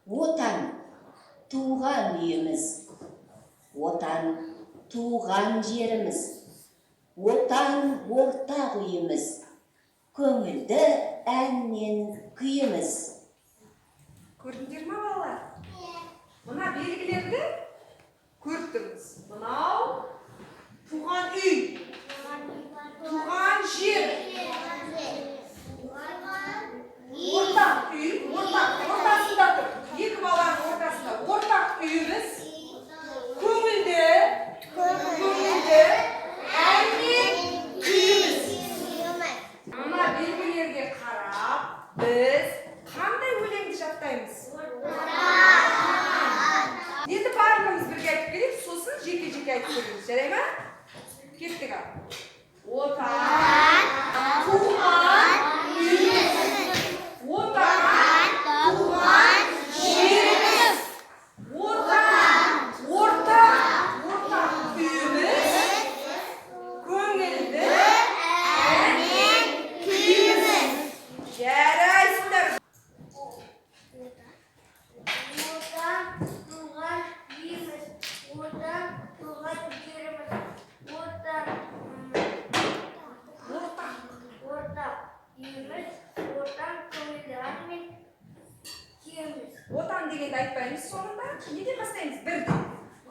Отан, туған үйіміз. Отан, туған жеріміз. Отан, ортақ үйіміз. Көңілді әннен күйіміз. Көрдіңдер ме балалар? Мына белгілерді көрдіңіз. Мынау туған үй, туған жер, ортақ үй, ортасында тұр. Екі баланың ортасында ортақ үйіміз. Көңілді ән мен күйіміз. Мына белгілерге қарап, біз қандай өлеңді жаттаймыз? Енді барлығымыз бірге айтып келейік, сосын жеке-жеке айтып келейік. Жарай ма? Кеттік ал. Отан, туған үйіміз. Отан, туған жеріміз. Отан, ортақ үйіміз. Көңілді ән мен күйіміз. Жарайсыңдар. Отан дегенді айтпаймыз соңында. Неден бастаймыз? Бірден.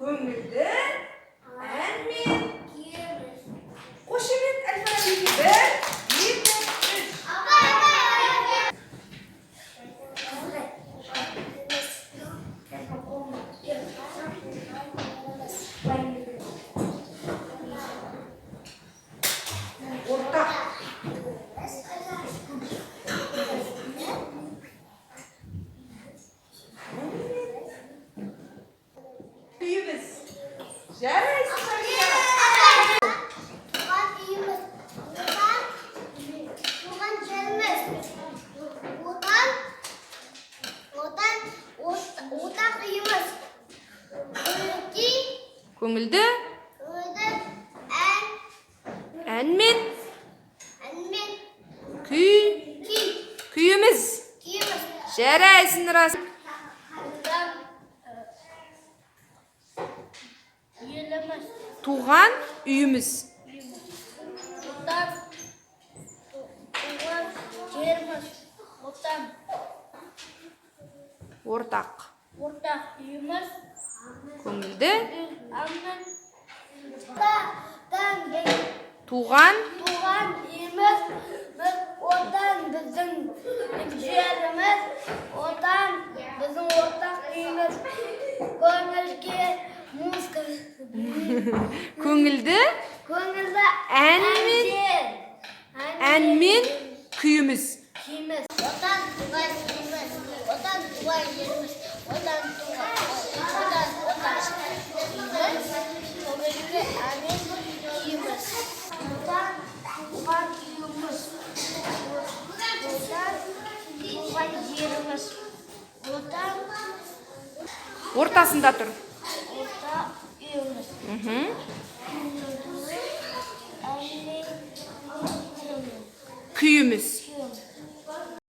Көңілді ән мен күйіміз. Қошемет әл-фарабиге 1, 2, 3. Ортақ. Күйіміз. Жарайсың, Шария. Туған үйіміз, туған жеріміз, ортақ үйіміз, Көңілді ән мен күйіміз. Жарайсың, рас. Туған үйіміз. Ортақ. үйіміз, Көңілді туған туған үйіміз, отан біздің жеріміз, отан біздің ортақ үйіміз, көңілді ән мен күйіміз. Отан туған үйіміз, отан туған жеріміз, отан туған үйіміз, көңілді ән мен күйіміз. Отан туған үйіміз, отан туған жеріміз, отан Ортасында тұр. ортақ үйіміз, Күйіміз.